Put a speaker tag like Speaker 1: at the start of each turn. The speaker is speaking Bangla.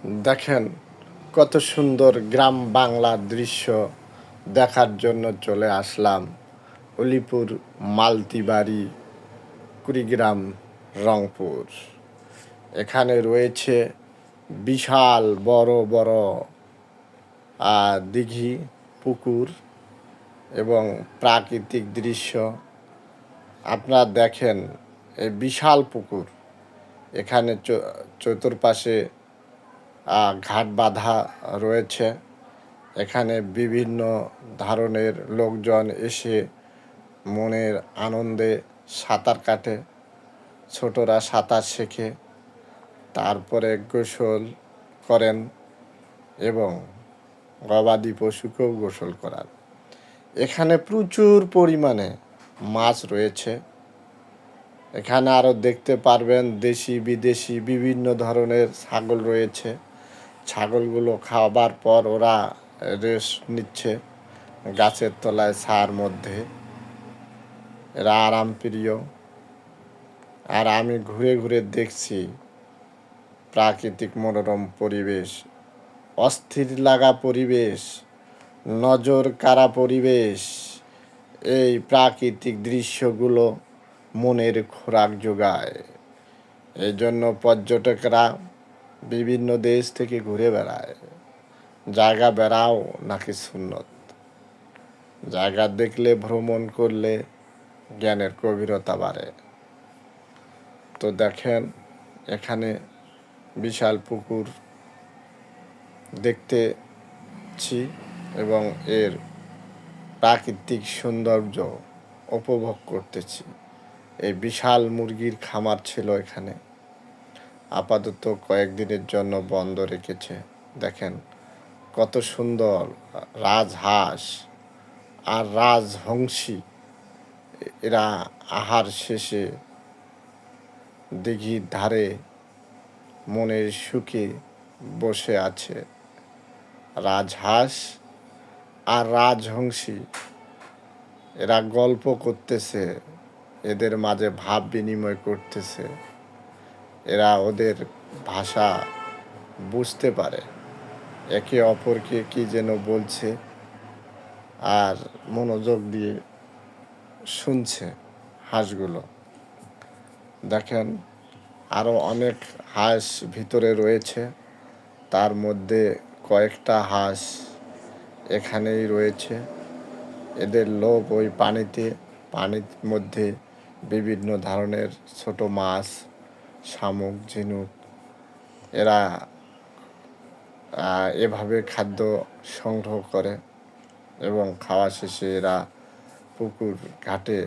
Speaker 1: দেখেন কত সুন্দর গ্রাম বাংলার দৃশ্য দেখার জন্য চলে আসলাম উলিপুর মালতিবাড়ি কুড়িগ্রাম রংপুর। এখানে রয়েছে বিশাল বড় বড় দিঘি, পুকুর এবং প্রাকৃতিক দৃশ্য। আপনারা দেখেন এই বিশাল পুকুর, এখানে চতুর্পাশে ঘাট বাঁধা রয়েছে। এখানে বিভিন্ন ধরনের লোকজন এসে মনের আনন্দে সাঁতার কাটে, ছোটরা সাঁতার শেখে, তারপরে গোসল করেন এবং গবাদি পশুকেও গোসল করান। এখানে প্রচুর পরিমাণে মাছ রয়েছে। এখানে আরও দেখতে পারবেন দেশি বিদেশি বিভিন্ন ধরনের ছাগল রয়েছে। ছাগলগুলো খাবার পর ওরা রেস্ট নিচ্ছে গাছের তলায় ছায়ার মধ্যে। এরা আরাম প্রিয়। আর আমি ঘুরে ঘুরে দেখছি প্রাকৃতিক মনোরম পরিবেশ, অস্থির লাগা পরিবেশ, নজর কাড়া পরিবেশ। এই প্রাকৃতিক দৃশ্যগুলো মনের খোরাক যোগায়। এই জন্য পর্যটকরা বিভিন্ন দেশ থেকে ঘুরে বেড়ায়। জায়গা বেড়াও নাকি সুন্নত, জায়গা দেখলে, ভ্রমণ করলে জ্ঞানের গভীরতা বাড়ে। তো দেখেন এখানে বিশাল পুকুর দেখতেছি এবং এর প্রাকৃতিক সৌন্দর্য উপভোগ করতেছি। এই বিশাল মুরগির খামার ছিল এখানে, আপাতত কয়েকদিনের জন্য বন্ধ রেখেছে। দেখেন কত সুন্দর রাজহাঁস আর রাজহংসী, এরা আহার শেষে দিঘির ধারে মনের সুখে বসে আছে। রাজহাঁস আর রাজহংসী এরা গল্প করতেছে, এদের মাঝে ভাব বিনিময় করতেছে। এরা ওদের ভাষা বুঝতে পারে, একে অপরকে কি যেন বলছে আর মনোযোগ দিয়ে শুনছে হাঁসগুলো। দেখেন আরও অনেক হাঁস ভিতরে রয়েছে, তার মধ্যে কয়েকটা হাঁস এখানেই রয়েছে। এদের লোক ওই পানির মধ্যে বিভিন্ন ধরনের ছোট মাছ, শামুক, ঝিনুক, এরা এভাবে খাদ্য সংগ্রহ করে এবং খাওয়া শেষে এরা পুকুর ঘাটে